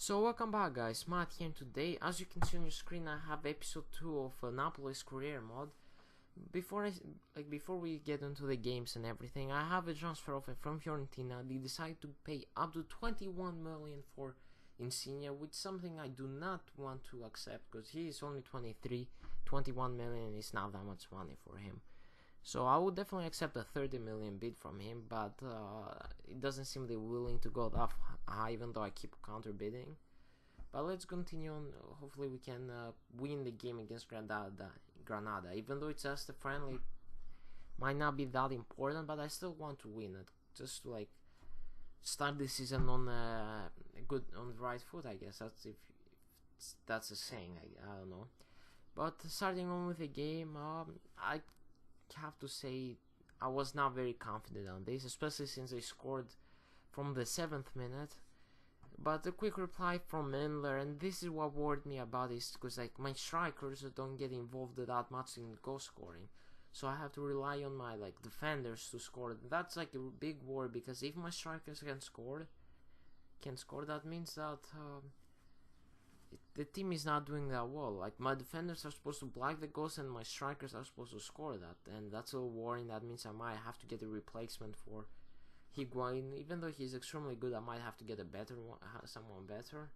So welcome back guys, Matt here. Today, as you can see on your screen, I have episode 2 of Napoli's career mod. Before we get into the games and everything, I have a transfer offer from Fiorentina. They decide to pay up to 21 million for Insigne, which is something I do not want to accept because he is only 23. 21 million is not that much money for him. So I would definitely accept a 30 million bid from him, but it doesn't seem they're willing to go that high, even though I keep counter bidding. But let's continue on. Hopefully we can win the game against Granada. Even though it's just a friendly, might not be that important, but I still want to win it, just to like start the season on on the right foot. I guess that's if that's a saying. I don't know. But starting on with the game, I have to say I was not very confident on this, especially since they scored from the 7th minute. But a quick reply from Endler, and this is what worried me about this, because like my strikers don't get involved that much in goal scoring, so I have to rely on my defenders to score. That's like a big worry, because if my strikers can score, that means that the team is not doing that well. Like my defenders are supposed to block the goals and my strikers are supposed to score that, and that's a little worrying. That means I might have to get a replacement for Higuain. Even though he's extremely good, I might have to get a better one, someone better,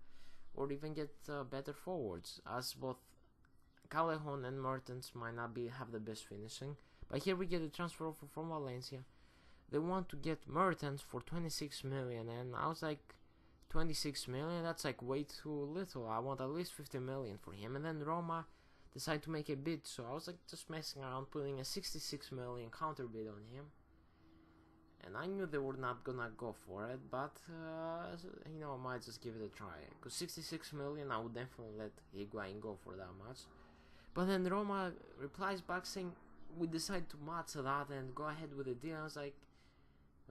or even get better forwards, as both Callejon and Mertens might not have the best finishing. But here we get a transfer offer from Valencia. They want to get Mertens for 26 million, and I was like, 26 million, that's like way too little. I want at least 50 million for him. And then Roma decided to make a bid, so I was like just messing around, putting a 66 million counter bid on him. And I knew they were not gonna go for it, but you know, I might just give it a try, because 66 million I would definitely let Higuain go for that much. But then Roma replies back saying we decide to match that and go ahead with the deal. I was like,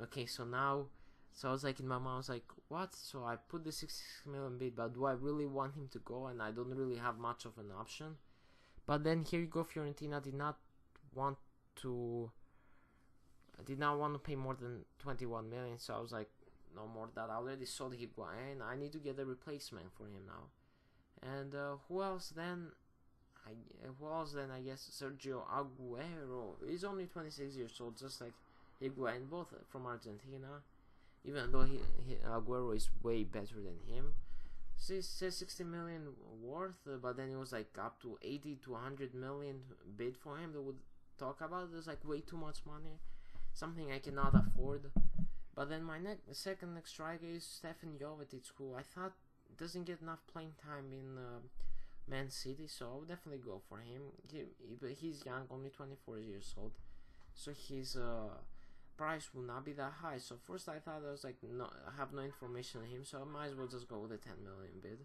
okay, so now, so I was like in my mind, I was like, what? So I put the 66 million bid, but do I really want him to go? And I don't really have much of an option. But then here you go, Fiorentina did not want to pay more than 21 million. So I was like, no more that. I already sold Higuain. I need to get a replacement for him now. And who else then? I guess Sergio Aguero. He's only 26 years old, just like Higuain, both from Argentina. Even though Aguero is way better than him. Says 60 million worth, but then it was like up to 80 to 100 million bid for him. They would talk about it. It's like way too much money, something I cannot afford. But then my second next striker is Stefan Jovetic, who I thought doesn't get enough playing time in Man City, so I would definitely go for him. But he's young, only 24 years old, so his price will not be that high. So first I thought I was like, no, I have no information on him, so I might as well just go with a 10 million bid,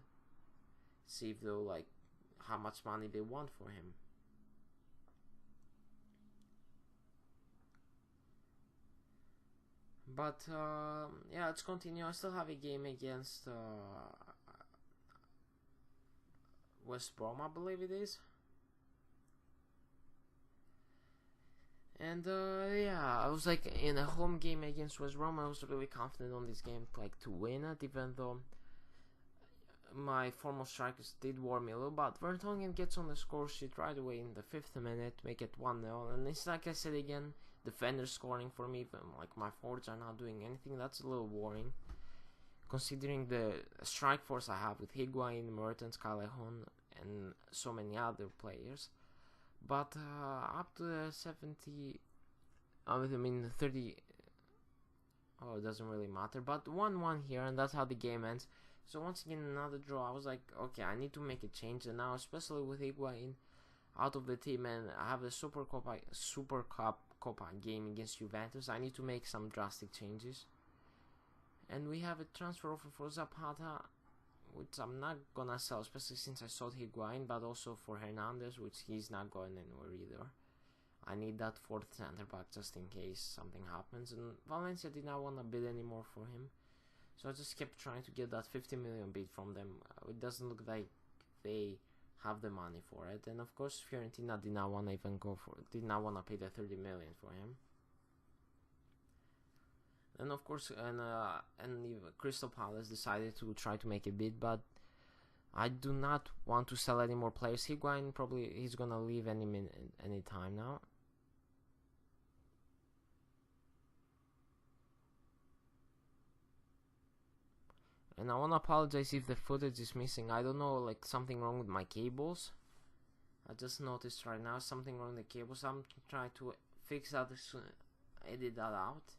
see if they'll like how much money they want for him. But yeah, let's continue. I still have a game against West Brom, I believe it is. And yeah, I was like in a home game against West Brom. I was really confident on this game, like to win it, even though my former strikers did worry me a little. But Vertonghen gets on the score sheet right away in the 5th minute, make it 1-0. And it's like I said again, defenders scoring for me, but like my forwards are not doing anything. That's a little worrying, considering the strike force I have with Higuain, Mertens, Callejon, and so many other players. But up to the 70, 30, oh, it doesn't really matter. But 1-1 here, and that's how the game ends. So once again, another draw. I was like, okay, I need to make a change. And now, especially with Higuain out of the team, and I have the Super Cup game against Juventus, I need to make some drastic changes. And we have a transfer offer for Zapata, which I'm not gonna sell, especially since I sold Higuain, but also for Hernandez, which he's not going anywhere either. I need that 4th center back just in case something happens, and Valencia did not want to bid anymore for him, so I just kept trying to get that 50 million bid from them. It doesn't look like they have the money for it, and of course Fiorentina did not want to even go for it, did not want to pay the 30 million for him. And of course, and Crystal Palace decided to try to make a bid, but I do not want to sell any more players. Higuain probably he's gonna leave any minute, any time now. And I wanna apologize if the footage is missing. I don't know, like something wrong with my cables. I just noticed right now something wrong with the cables. I'm trying to fix that, edit that out.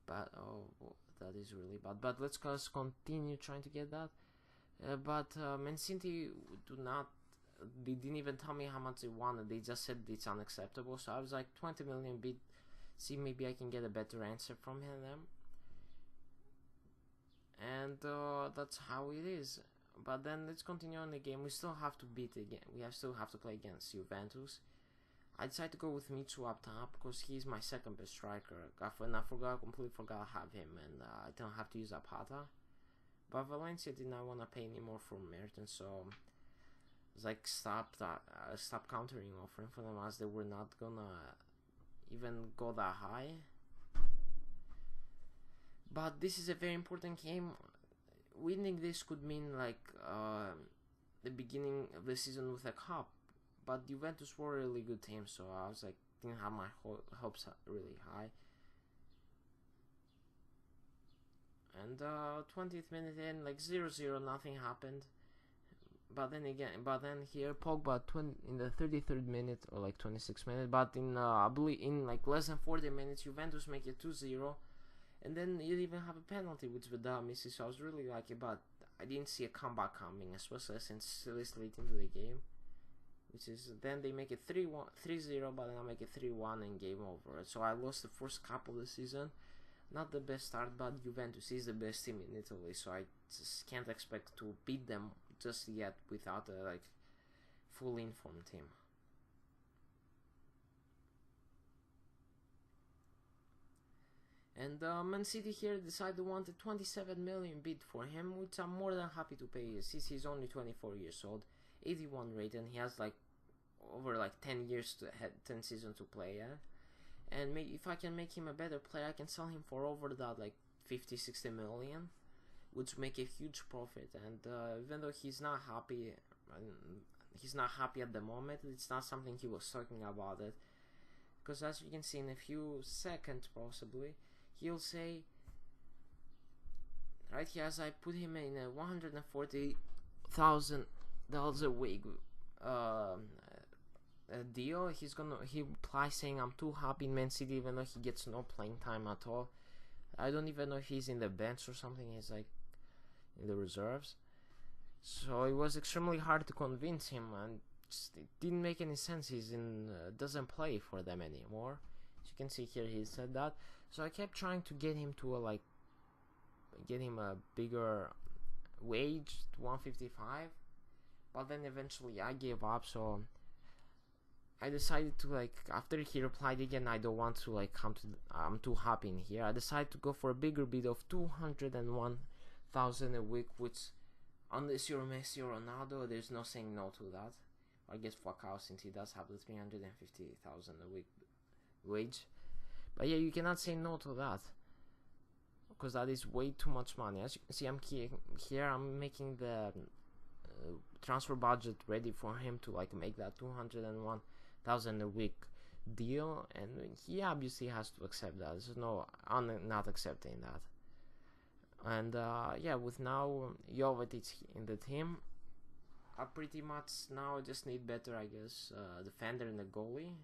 But oh, that is really bad. But let's just continue trying to get that. But Man City do not. They didn't even tell me how much they wanted. They just said it's unacceptable. So I was like 20 million bid. See, maybe I can get a better answer from them. And that's how it is. But then let's continue on the game. We still have to beat again. Still have to play against Juventus. I decided to go with Mitsu up top because he's my second best striker. And I completely forgot I have him, and I don't have to use Zapata. But Valencia did not want to pay anymore for Mertens, so I was like, stop countering offering for them, as they were not gonna even go that high. But this is a very important game. Winning this could mean like the beginning of the season with a cup. But Juventus were a really good team, so I was like, didn't have my hopes really high. And 20th minute in, like 0-0, nothing happened. But then here Pogba in the 33rd minute or like 26th minute. But in I believe in like less than 40 minutes, Juventus make it 2-0, and then you even have a penalty which Vidal misses. So I was really lucky, but I didn't see a comeback coming, especially since it's late into the game. Which is then they make it 3-0, but then I make it 3-1 and game over. So I lost the first cup of the season. Not the best start, but Juventus is the best team in Italy, so I just can't expect to beat them just yet without a like full informed team. And Man City here decided to want a 27 million bid for him, which I'm more than happy to pay since he's only 24 years old. 81 rate, and he has like over like 10 years to 10 seasons to play. And maybe if I can make him a better player, I can sell him for over that like 50-60 million, which make a huge profit. And even though he's not happy at the moment, it's not something he was talking about it, because as you can see in a few seconds possibly he'll say right here, as I put him in a $140,000 a week deal, he replies saying I'm too happy in Man City, even though he gets no playing time at all. I don't even know if he's in the bench or something. He's like in the reserves, so it was extremely hard to convince him, and it didn't make any sense. He's doesn't play for them anymore. As you can see here, he said that. So I kept trying to get him to get him a bigger wage, 155. But then eventually I gave up, so I decided to after he replied again, I don't want to I'm too happy in here. I decided to go for a bigger bid of 201,000 a week, which unless you're Messi or Ronaldo, there's no saying no to that. I guess Falcao, since he does have the 350,000 a week wage. But yeah, you cannot say no to that, because that is way too much money. As you can see, I'm here. I'm making the transfer budget ready for him to make that 201,000 a week deal, and he obviously has to accept that. There's no, I'm not accepting that. And yeah, with now Jovetic in the team, I pretty much now just need better, I guess, defender and a goalie.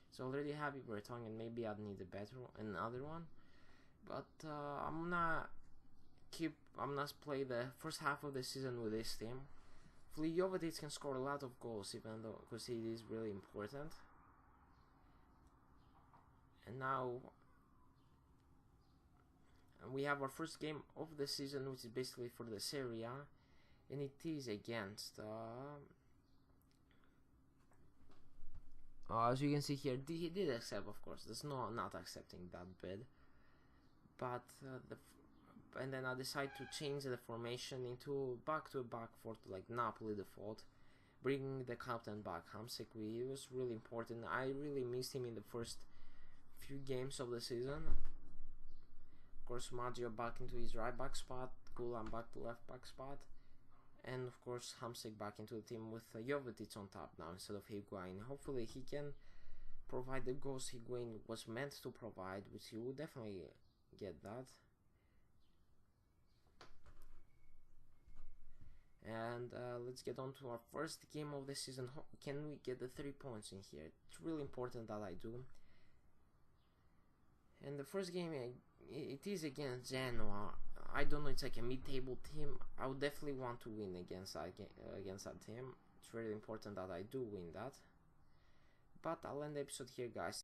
So already have Bertong, and maybe I'd need another one. But I'm not play the first half of the season with this team. Hopefully Jovetic can score a lot of goals, even though, because it is really important. And now we have our first game of the season, which is basically for the Serie A, and it is against as you can see here, he did accept, of course. There's no not accepting that bid, but and then I decided to change the formation into back to a back four to Napoli default, bringing the captain back, Hamsik. He was really important. I really missed him in the first few games of the season. Of course, Maggio back into his right back spot, Gulam back to left back spot, and of course Hamsik back into the team with Jovetic on top now instead of Higuain. Hopefully he can provide the goals Higuain was meant to provide, which he will definitely get that. And let's get on to our first game of the season. Can we get the 3 points in here? It's really important that I do. And the first game, it is against Genoa. I don't know, it's like a mid-table team. I would definitely want to win against that team. It's really important that I do win that. But I'll end the episode here, guys.